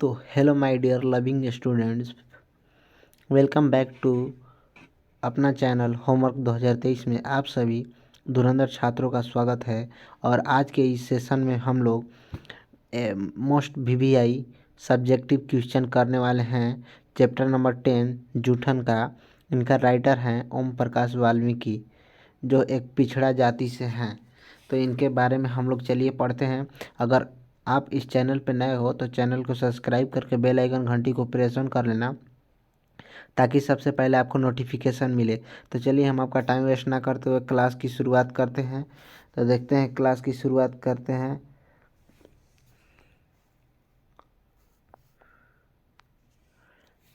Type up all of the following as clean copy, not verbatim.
तो hello my dear loving students, welcome back to अपना channel homework 2023 में आप सभी धुरंधर छात्रों का स्वागत है। और आज के इस सेशन में हम लोग मोस्ट वीवीआई सब्जेक्टिव क्वेश्चन करने वाले हैं। चैप्टर नंबर 10 जूठन का। इनका राइटर हैं ओम प्रकाश वाल्मीकि, जो एक पिछड़ा जाति से हैं। तो इनके बारे में हम लोग चलिए पढ़ते हैं। अगर आप इस चैनल पर नए हो तो चैनल को सब्सक्राइब करके बेल आइकन घंटी को प्रेस ऑन कर लेना, ताकि सबसे पहले आपको नोटिफिकेशन मिले। तो चलिए हम आपका टाइम वेस्ट ना करते हुए क्लास की शुरुआत करते हैं। तो देखते हैं, क्लास की शुरुआत करते हैं।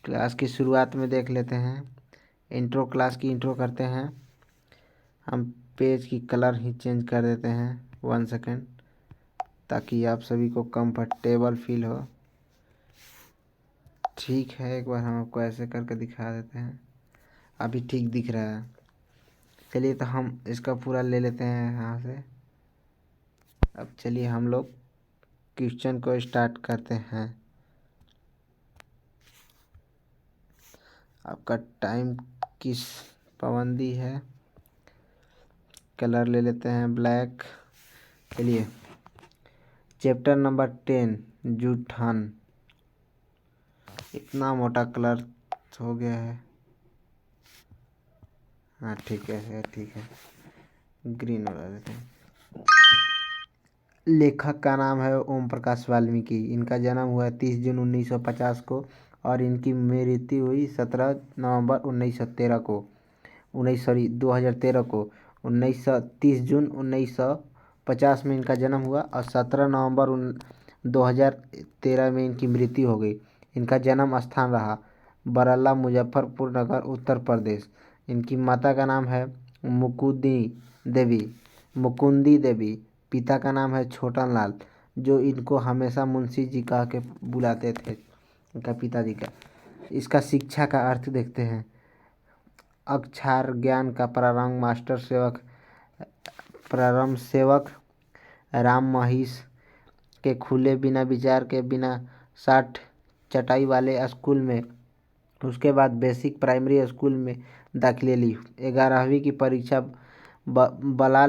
क्लास की शुरुआत में देख लेते हैं इंट्रो। क्लास की इंट्रो करते हैं। हम पेज की कलर ही चेंज कर देते हैं 1 सेकेंड, ताकि आप सभी को कंफर्टेबल फील हो। ठीक है, एक बार हम आपको ऐसे करके दिखा देते हैं। अभी ठीक दिख रहा है। चलिए तो हम इसका पूरा ले लेते हैं यहाँ से। अब चलिए हम लोग क्वेश्चन को स्टार्ट करते हैं। आपका टाइम किस पाबंदी है? कलर ले लेते हैं ब्लैक। चलिए, चैप्टर नंबर 10 जूठन। इतना मोटा कलर हो गया है। हाँ ठीक है, ठीक है, ग्रीन वाला देते हैं। लेखक का नाम है ओम प्रकाश वाल्मीकि। इनका जन्म हुआ 30 जून 1950 को और इनकी मृत्यु हुई 17 नवंबर 1913 को 2013 को। 30 जून 1950 में इनका जन्म हुआ और 17 नवंबर 2013 में इनकी मृत्यु हो गई। इनका जन्म स्थान रहा बरला, मुजफ्फरपुर नगर, उत्तर प्रदेश। इनकी माता का नाम है मुकुंदी देवी। पिता का नाम है छोटन लाल, जो इनको हमेशा मुंशी जी कह के बुलाते थे, इनका पिताजी का। इसका शिक्षा का अर्थ देखते हैं। अक्षर ज्ञान का प्रारंभ सेवक राम महिष के खुले बिना विचार के बिना 60 चटाई वाले स्कूल में। उसके बाद बेसिक प्राइमरी स्कूल में दाखिले ली। 11वीं की परीक्षा बरला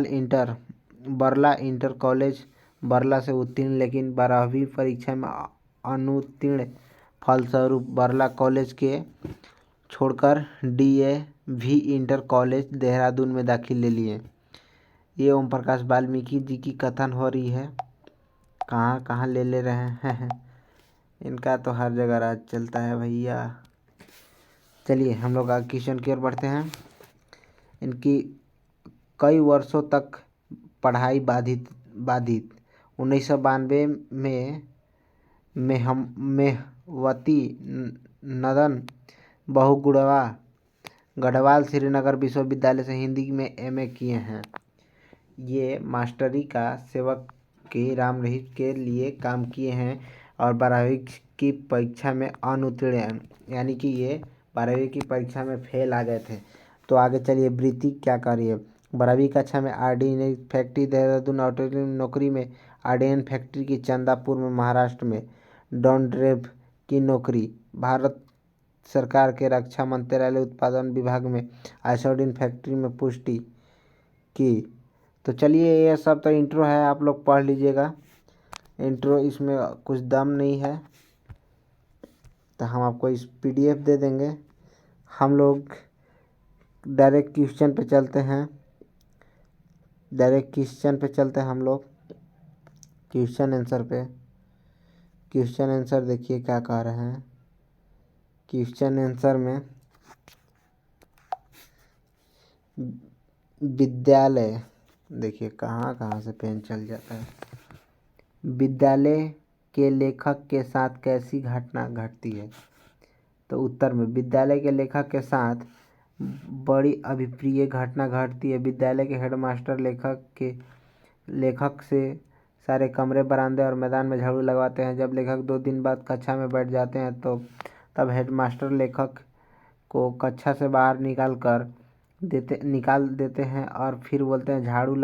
इंटर कॉलेज बरला से उत्तीर्ण, लेकिन 12वीं परीक्षा में अनुत्तीर्ण। फलस्वरूप बरला कॉलेज के छोड़कर DAV इंटर कॉलेज देहरादून में दाखिल ले लिए। ये ओम प्रकाश वाल्मीकि जी की कथन हो रही है। कहाँ कहाँ ले रहे हैं इनका तो हर जगह राज चलता है भैया। चलिए हम लोग आगे क्वेश्चन की ओर बढ़ते हैं। इनकी कई वर्षों तक पढ़ाई बाधित 1992 में मेहवती नदन बहुगुणवा गढ़वाल श्रीनगर विश्वविद्यालय से हिंदी में MA किए हैं। ये मास्टरी का सेवक के राम रहीम के लिए काम किए हैं और 12वीं की परीक्षा में अनुत्तीर्ण, यानी कि ये 12वीं की परीक्षा में फेल आ गए थे। तो आगे चलिए, वृत्ति क्या कर रही है? 12वीं कक्षा में RD फैक्ट्री देहरादून ऑटोमोबाइल नौकरी में, RDN फैक्ट्री की चंदापुर में महाराष्ट्र में, डॉनड्रेव की नौकरी, भारत सरकार के रक्षा मंत्रालय उत्पादन विभाग में आइसोडीन फैक्ट्री में पुष्टि की। तो चलिए, ये सब तो इंट्रो है, आप लोग पढ़ लीजिएगा। इंट्रो इसमें कुछ दम नहीं है, तो हम आपको इस PDF दे देंगे। हम लोग डायरेक्ट क्वेश्चन पे चलते हैं। हम लोग क्वेश्चन आंसर पे। क्वेश्चन आंसर देखिए क्या कह रहे हैं। क्वेश्चन आंसर में विद्यालय, देखिए कहाँ कहाँ से पेन चल जाता है। विद्यालय के लेखक के साथ कैसी घटना घटती है? तो उत्तर में विद्यालय के लेखक के साथ बड़ी अभिप्रिय घटना घटती है। विद्यालय के हेडमास्टर लेखक से सारे कमरे, बरामदे और मैदान में झाड़ू लगवाते हैं। जब लेखक 2 दिन बाद कक्षा में बैठ जाते हैं तो तब हेडमास्टर लेखक को कक्षा से बाहर निकाल देते हैं और फिर बोलते हैं झाड़ू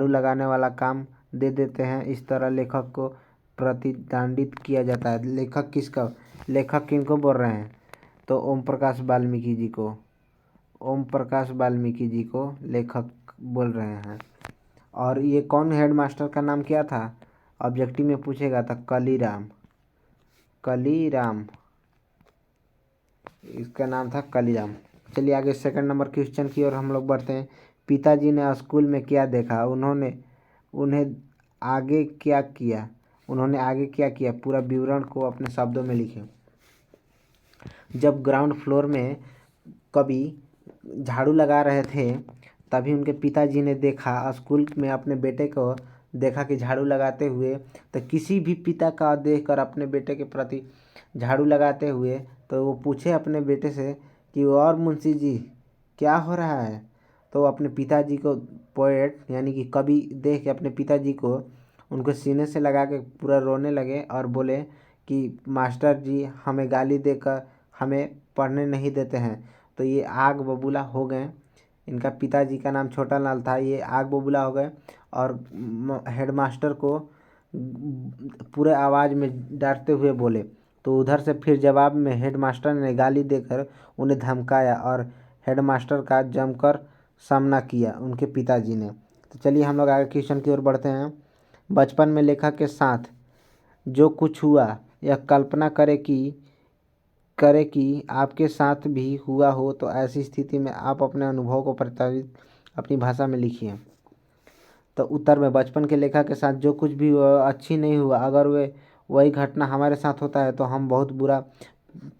लगाने वाला काम दे देते हैं। इस तरह लेखक को प्रतिदंडित किया जाता है। लेखक किनको बोल रहे हैं? तो ओम प्रकाश वाल्मीकि जी को। ओम प्रकाश वाल्मीकि जी को लेखक बोल रहे हैं। और ये कौन हेडमास्टर का नाम क्या था? ऑब्जेक्टिव में पूछेगा था कलीराम। कलीराम, इसका नाम था कलीराम। चलिए आगे सेकंड नंबर क्वेश्चन की ओर हम लोग बढ़ते हैं। पिताजी ने स्कूल में क्या देखा? उन्हें आगे क्या किया? उन्होंने आगे क्या किया? पूरा विवरण को अपने शब्दों में लिखें। जब ग्राउंड फ्लोर में कभी झाड़ू लगा रहे थे तभी उनके पिताजी ने देखा, स्कूल में अपने बेटे को देखा कि झाड़ू लगाते हुए। तो किसी भी पिता का देखकर अपने बेटे के प्रति झाड़ू लगाते हुए तो वो पूछे अपने बेटे से कि और मुंशी जी क्या हो रहा है? तो वो अपने पिताजी को, पोएट यानी कि कवि, देख के अपने पिताजी को उनको सीने से लगा के पूरा रोने लगे और बोले कि मास्टर जी हमें गाली देकर हमें पढ़ने नहीं देते हैं। तो ये आग बबूला हो गए। इनका पिताजी का नाम छोटा लाल था। ये आग बबूला हो गए और हेडमास्टर को पूरे आवाज़ में डांटते हुए बोले। तो उधर से फिर जवाब में हेडमास्टर ने गाली देकर उन्हें धमकाया और हेडमास्टर का जमकर सामना किया उनके पिताजी ने। तो चलिए हम लोग आगे क्वेश्चन की ओर बढ़ते हैं। बचपन में लेखक के साथ जो कुछ हुआ यह कल्पना करे कि आपके साथ भी हुआ हो, तो ऐसी स्थिति में आप अपने अनुभव को प्रस्तावित अपनी भाषा में लिखिए। तो उत्तर में बचपन के लेखक के साथ जो कुछ भी हुआ अच्छी नहीं हुआ, अगर वही घटना हमारे साथ होता है तो हम बहुत बुरा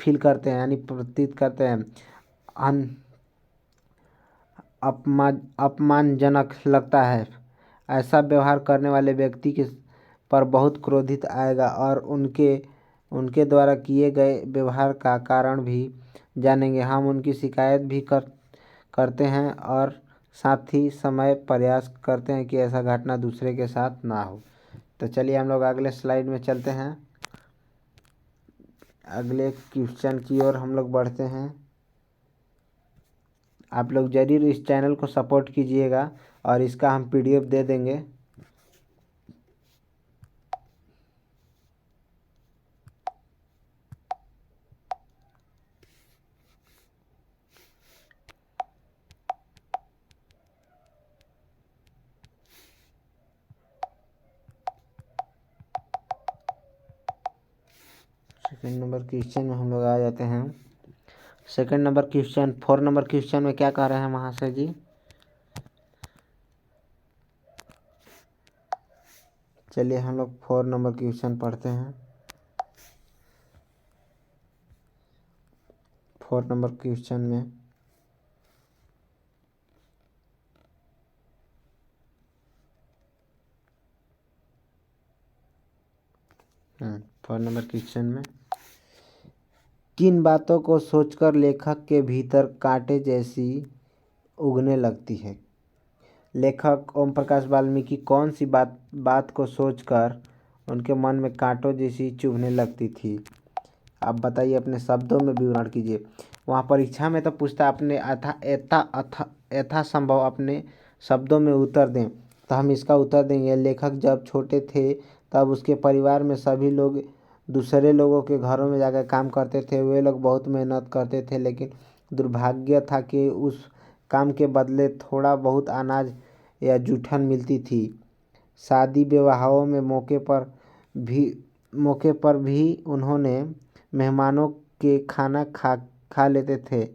फील करते हैं, यानी प्रतीत करते हैं, अपमानजनक लगता है। ऐसा व्यवहार करने वाले व्यक्ति के पर बहुत क्रोधित आएगा और उनके द्वारा किए गए व्यवहार का कारण भी जानेंगे। हम उनकी शिकायत भी करते हैं और साथ ही समय प्रयास करते हैं कि ऐसा घटना दूसरे के साथ ना हो। तो चलिए हम लोग अगले स्लाइड में चलते हैं। अगले क्वेश्चन की ओर हम लोग बढ़ते हैं। आप लोग जरूर इस चैनल को सपोर्ट कीजिएगा और इसका हम पीडीएफ दे देंगे। सेकंड नंबर क्वेश्चन में हम लोग आ जाते हैं। Second number question, 4 number question में क्या कह रहे हैं महाशय जी? चलिए हम लोग 4 नंबर क्वेश्चन पढ़ते हैं। 4 नंबर क्वेश्चन में 4 नंबर क्वेश्चन में किन बातों को सोचकर लेखक के भीतर कांटे जैसी उगने लगती है? लेखक ओम प्रकाश वाल्मीकि कौन सी बात को सोचकर उनके मन में कांटों जैसी चुभने लगती थी? आप बताइए, अपने शब्दों में विवरण कीजिए। वहाँ परीक्षा में तो पूछता अपने यथासंभव अपने शब्दों में उत्तर दें। तो हम इसका उत्तर देंगे, लेखक जब छोटे थे तब उसके परिवार में सभी लोग दूसरे लोगों के घरों में जाकर काम करते थे। वे लोग बहुत मेहनत करते थे, लेकिन दुर्भाग्य था कि उस काम के बदले थोड़ा बहुत अनाज या जूठन मिलती थी। शादी विवाहों में मौके पर भी उन्होंने मेहमानों के खाना खा लेते थे।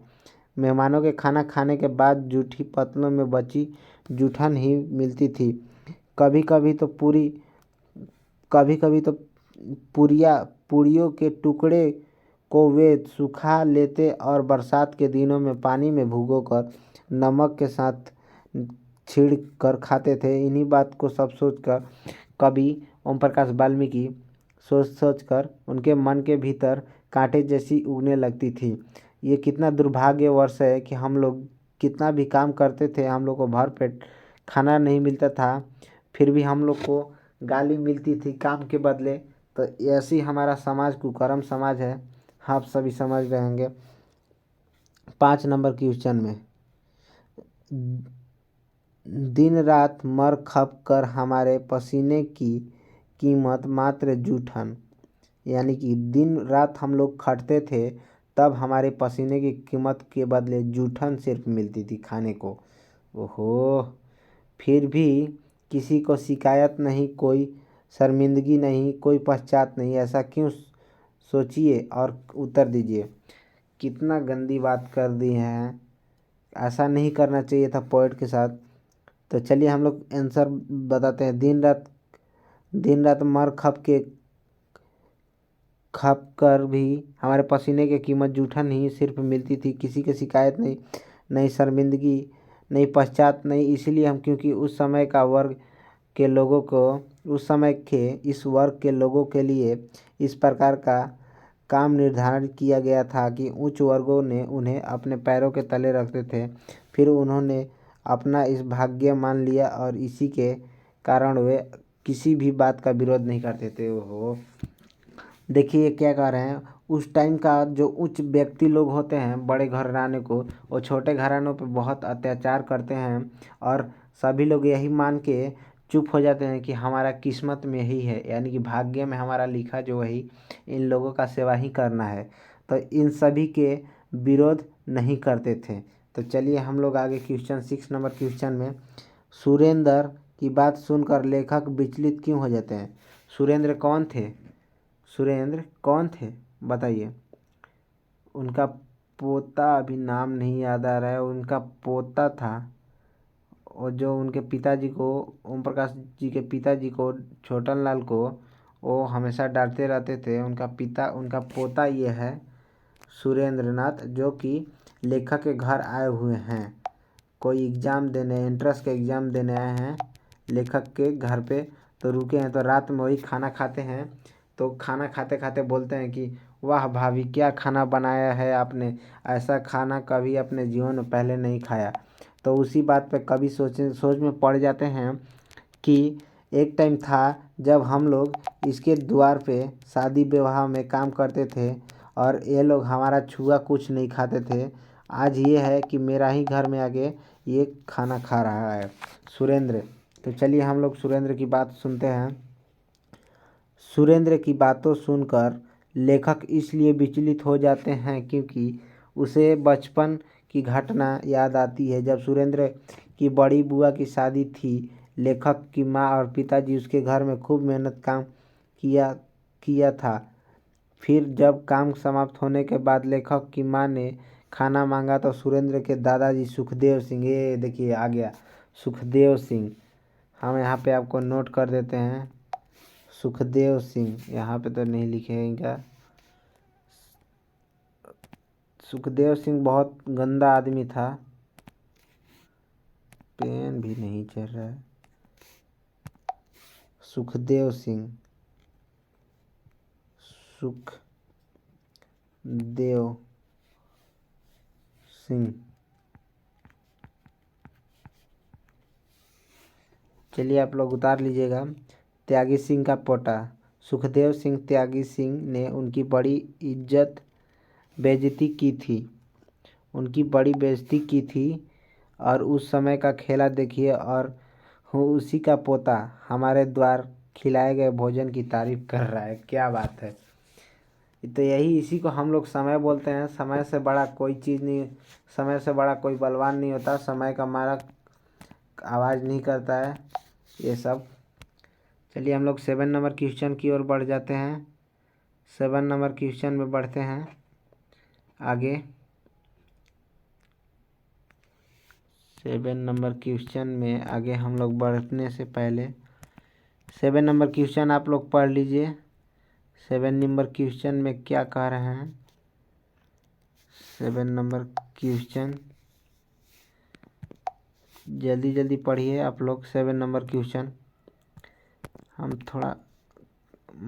मेहमानों के खाना खाने के बाद जूठी पत्तलों में बची जूठन ही मिलती थी। कभी कभी तो पूरियों के टुकड़े को वे सुखा लेते और बरसात के दिनों में पानी में भिगोकर नमक के साथ छीड़ कर खाते थे। इन्हीं बात को सब सोचकर कवि ओम प्रकाश वाल्मीकि सोच उनके मन के भीतर कांटे जैसी उगने लगती थी। ये कितना दुर्भाग्यवश है कि हम लोग कितना भी काम करते थे, हम लोग को भर पेट खाना नहीं मिलता था, फिर भी हम लोग को गाली मिलती थी काम के बदले। तो ऐसी हमारा समाज कुकर्म समाज है, आप सभी समझ रहे होंगे। 5 नंबर क्वेश्चन में दिन रात मर खप कर हमारे पसीने की कीमत मात्र जूठन, यानी कि दिन रात हम लोग खटते थे तब हमारे पसीने की कीमत के बदले जूठन सिर्फ मिलती थी खाने को। ओहो, फिर भी किसी को शिकायत नहीं, कोई शर्मिंदगी नहीं, कोई पश्चात नहीं। ऐसा क्यों? सोचिए और उत्तर दीजिए। कितना गंदी बात कर दी है, ऐसा नहीं करना चाहिए था पोएट के साथ। तो चलिए हम लोग आंसर बताते हैं। दिन रात मर खप कर भी हमारे पसीने की कीमत जूठन ही सिर्फ मिलती थी। किसी की शिकायत नहीं, नहीं शर्मिंदगी, नहीं पश्चात नहीं, इसलिए हम क्योंकि उस समय के इस वर्ग के लोगों के लिए इस प्रकार का काम निर्धारित किया गया था कि उच्च वर्गों ने उन्हें अपने पैरों के तले रखते थे। फिर उन्होंने अपना इस भाग्य मान लिया और इसी के कारण वे किसी भी बात का विरोध नहीं करते थे। ओहो, देखिए ये क्या कह रहे हैं। उस टाइम का जो उच्च व्यक्ति लोग होते हैं, बड़े घराने को, वो छोटे घरानों पे बहुत अत्याचार करते हैं और सभी लोग यही मान के चुप हो जाते हैं कि हमारा किस्मत में ही है, यानी कि भाग्य में हमारा लिखा जो वही इन लोगों का सेवा ही करना है। तो इन सभी के विरोध नहीं करते थे। तो चलिए हम लोग आगे क्वेश्चन 6 नंबर क्वेश्चन में, सुरेंद्र की बात सुनकर लेखक विचलित क्यों हो जाते हैं? सुरेंद्र कौन थे? सुरेंद्र कौन थे बताइए। उनका पोता, अभी नाम नहीं याद आ रहा है, उनका पोता था। और जो उनके पिताजी को, ओम प्रकाश जी के पिताजी को, छोटन लाल को, वो हमेशा डांटते रहते थे। उनका पोता ये है सुरेंद्र नाथ, जो कि लेखक के घर आए हुए हैं। कोई एग्ज़ाम देने, एंट्रेंस के एग्ज़ाम देने आए हैं लेखक के घर पे। तो रुके हैं, तो रात में वही खाना खाते हैं। तो खाना खाते खाते बोलते हैं कि वाह भाभी, क्या खाना बनाया है आपने, ऐसा खाना कभी अपने जीवन में पहले नहीं खाया। तो उसी बात पे कभी सोच में पड़ जाते हैं कि एक टाइम था जब हम लोग इसके द्वार पे शादी विवाह में काम करते थे और ये लोग हमारा छुआ कुछ नहीं खाते थे। आज ये है कि मेरा ही घर में आके ये खाना खा रहा है सुरेंद्र। तो चलिए हम लोग सुरेंद्र की बात सुनते हैं। सुरेंद्र की बातों सुनकर लेखक इसलिए विचलित हो जाते हैं क्योंकि उसे बचपन की घटना याद आती है जब सुरेंद्र की बड़ी बुआ की शादी थी। लेखक की माँ और पिताजी उसके घर में खूब मेहनत काम किया किया था। फिर जब काम समाप्त होने के बाद लेखक की माँ ने खाना मांगा तो सुरेंद्र के दादाजी सुखदेव सिंह, ये देखिए आ गया सुखदेव सिंह, हम यहाँ पे आपको नोट कर देते हैं। सुखदेव सिंह, यहाँ पे तो नहीं लिखे हैं इनका। सुखदेव सिंह बहुत गंदा आदमी था, पेन भी नहीं चल रहा है। सुखदेव सिंह, सुखदेव सिंह, चलिए आप लोग उतार लीजिएगा। त्यागी सिंह का पोता सुखदेव सिंह त्यागी सिंह ने उनकी बड़ी बेइज्जती की थी, उनकी बड़ी बेइज्जती की थी। और उस समय का खेला देखिए, और उसी का पोता हमारे द्वार खिलाए गए भोजन की तारीफ कर रहा है। क्या बात है। तो यही इसी को हम लोग समय बोलते हैं। समय से बड़ा कोई चीज़ नहीं, समय से बड़ा कोई बलवान नहीं होता। समय का मारा आवाज़ नहीं करता है ये सब। चलिए हम लोग 7 नंबर क्वेश्चन की ओर बढ़ जाते हैं। 7 नंबर क्वेश्चन में बढ़ते हैं आगे। 7 नंबर क्वेश्चन में आगे हम लोग बढ़ने से पहले 7 नंबर क्वेश्चन आप लोग पढ़ लीजिए। 7 नंबर क्वेश्चन में क्या कह रहे हैं। 7 नंबर क्वेश्चन जल्दी जल्दी पढ़िए आप लोग। 7 नंबर क्वेश्चन हम थोड़ा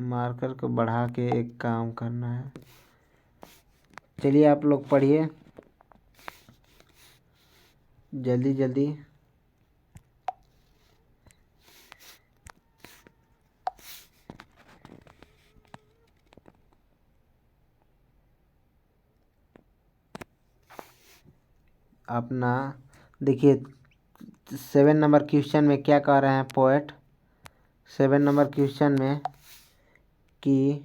मार्कर को बढ़ा के एक काम करना है। चलिए आप लोग पढ़िए जल्दी जल्दी। अपना देखिए 7 नंबर क्वेश्चन में क्या कह रहे हैं पोएट। 7 नंबर क्वेश्चन में कि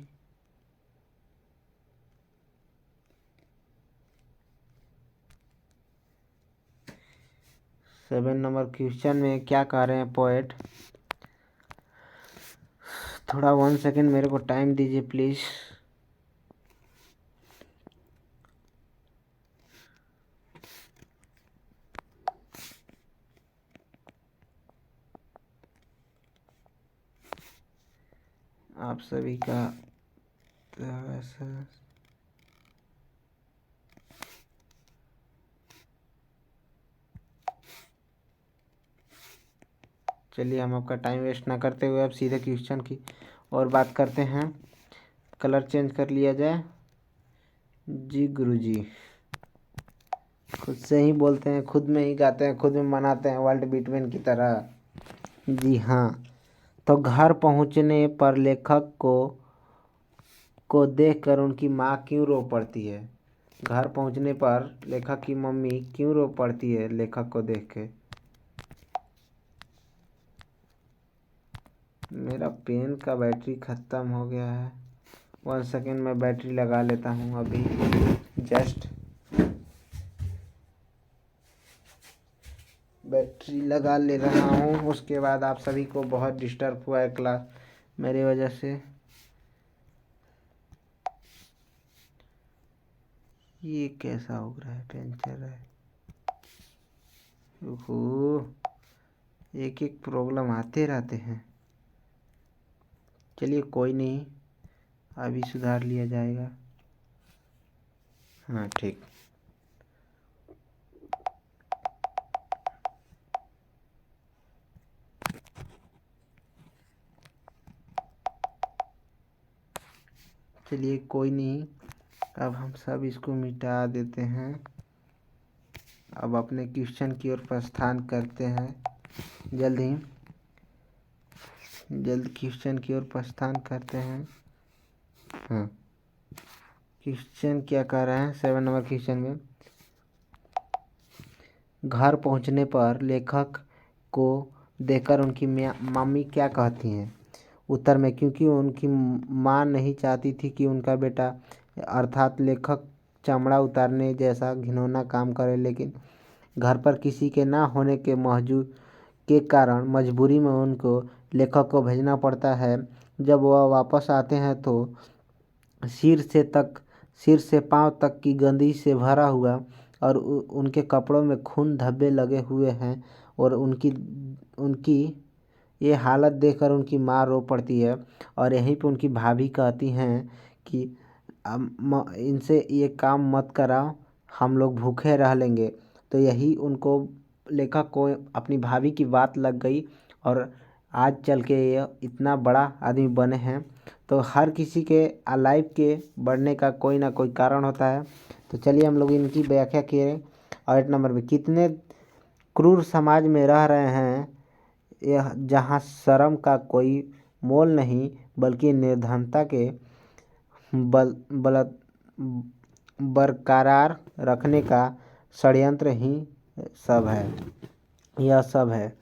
7 नंबर क्वेश्चन में क्या कह रहे हैं पोएट। थोड़ा 1 सेकेंड मेरे को टाइम दीजिए प्लीज़। आप सभी का चलिए हम आपका टाइम वेस्ट ना करते हुए अब सीधे क्वेश्चन की और बात करते हैं। कलर चेंज कर लिया जाए। जी गुरुजी खुद से ही बोलते हैं, खुद में ही गाते हैं, खुद में मनाते हैं वर्ल्ड बिटवीन की तरह। जी हाँ, तो घर पहुंचने पर लेखक को देखकर उनकी माँ क्यों रो पड़ती है। घर पहुंचने पर लेखक की मम्मी क्यों रो पड़ती है लेखक को देख के। मेरा पेन का बैटरी ख़त्म हो गया है। 1 सेकेंड में बैटरी लगा लेता हूँ अभी जस्ट। बैटरी लगा ले रहा हूँ। उसके बाद आप सभी को बहुत डिस्टर्ब हुआ है क्लास मेरी वजह से। ये कैसा हो रहा है, पंचर है। ओहो, एक एक प्रॉब्लम आते रहते हैं। चलिए कोई नहीं, अभी सुधार लिया जाएगा। हाँ ठीक। चलिए कोई नहीं, अब हम सब इसको मिटा देते हैं। अब अपने क्वेश्चन की ओर प्रस्थान करते हैं। जल्द क्वेश्चन की ओर प्रस्थान करते हैं। हाँ, क्वेश्चन क्या कह रहे हैं 7 नंबर क्वेश्चन में। घर पहुंचने पर लेखक को देखकर उनकी मम्मी क्या कहती हैं। उत्तर में क्योंकि उनकी माँ नहीं चाहती थी कि उनका बेटा अर्थात लेखक चमड़ा उतारने जैसा घिनौना काम करे, लेकिन घर पर किसी के ना होने के मौजूद के कारण मजबूरी में उनको लेखक को भेजना पड़ता है। जब वह वापस आते हैं तो सिर से पांव तक की गंदगी से भरा हुआ और उनके कपड़ों में खून धब्बे लगे हुए हैं। और उनकी ये हालत देखकर उनकी माँ रो पड़ती है। और यहीं पे उनकी भाभी कहती हैं कि इनसे ये काम मत कराओ, हम लोग भूखे रह लेंगे। तो यही उनको लेखक को अपनी भाभी की बात लग गई और आज चल के ये इतना बड़ा आदमी बने हैं। तो हर किसी के लाइफ के बढ़ने का कोई ना कोई कारण होता है। तो चलिए हम लोग इनकी व्याख्या किए। 8 नंबर में कितने क्रूर समाज में रह रहे हैं यह, जहाँ शर्म का कोई मोल नहीं बल्कि निर्धनता के बल बरकरार रखने का षड्यंत्र ही सब है, यह सब है।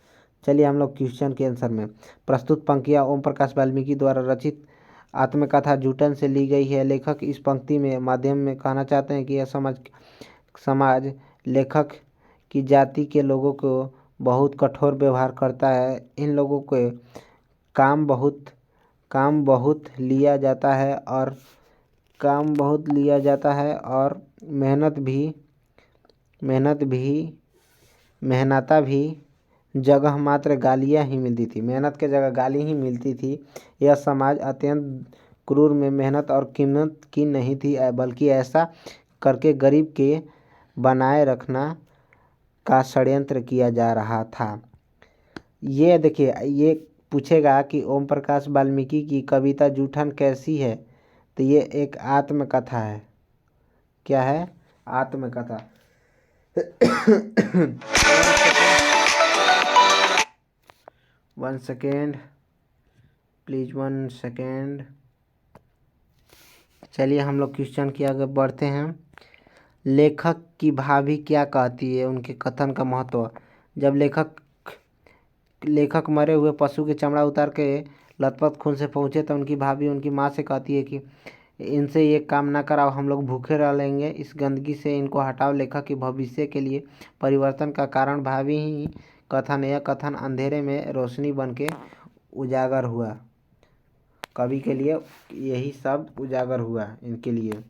चलिए हम लोग क्वेश्चन के आंसर में। प्रस्तुत पंक्तियाँ ओम प्रकाश वाल्मीकि द्वारा रचित आत्मकथा जूटन से ली गई है। लेखक इस पंक्ति में माध्यम में कहना चाहते हैं कि यह समाज लेखक की जाति के लोगों को बहुत कठोर व्यवहार करता है। इन लोगों के काम बहुत लिया जाता है और मेहनता भी जगह मात्र गालियाँ ही मिलती थी। मेहनत के जगह गाली ही मिलती थी। यह समाज अत्यंत क्रूर में मेहनत और कीमत की नहीं थी, बल्कि ऐसा करके गरीब के बनाए रखना का षड्यंत्र किया जा रहा था। ये देखिए, ये पूछेगा कि ओम प्रकाश वाल्मीकि की कविता जूठन कैसी है, तो ये एक आत्मकथा है। क्या है? आत्मकथा। 1 सेकेंड प्लीज, 1 सेकेंड। चलिए हम लोग क्वेश्चन की आगे बढ़ते हैं। लेखक की भाभी क्या कहती है, उनके कथन का महत्व। जब लेखक लेखक मरे हुए पशु के चमड़ा उतार के लथपथ खून से पहुँचे तो उनकी भाभी उनकी माँ से कहती है कि इनसे ये काम ना कराओ, हम लोग भूखे रह लेंगे, इस गंदगी से इनको हटाओ। लेखक के भविष्य के लिए परिवर्तन का कारण भाभी ही कथन, यह कथन अंधेरे में रोशनी बन के उजागर हुआ। कवि के लिए यही सब उजागर हुआ इनके लिए।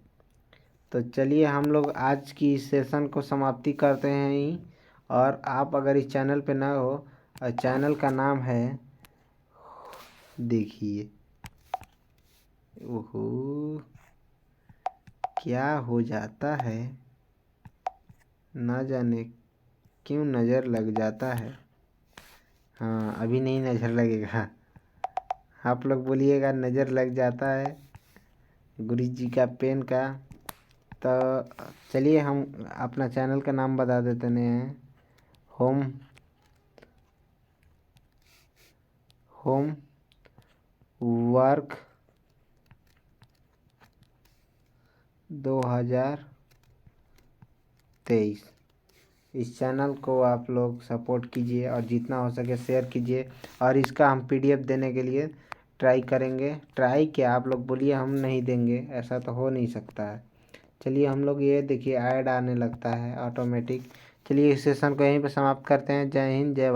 तो चलिए हम लोग आज की इस सेशन को समाप्ति करते हैं ही। और आप अगर इस चैनल पे नए हो और चैनल का नाम है, देखिए ओहो क्या हो जाता है, ना जाने क्यों नज़र लग जाता है। हाँ अभी नहीं नज़र लगेगा, आप लोग बोलिएगा नज़र लग जाता है गुरु जी का पेन का। तो चलिए हम अपना चैनल का नाम बता देते हैं, होम वर्क 2023। इस चैनल को आप लोग सपोर्ट कीजिए और जितना हो सके शेयर कीजिए। और इसका हम पीडीएफ देने के लिए ट्राई करेंगे। ट्राई क्या, आप लोग बोलिए हम नहीं देंगे, ऐसा तो हो नहीं सकता है। चलिए हम लोग ये देखिए ऐड आने लगता है ऑटोमेटिक। चलिए इस सेशन को यहीं पे समाप्त करते हैं। जय हिंद, जय भारत।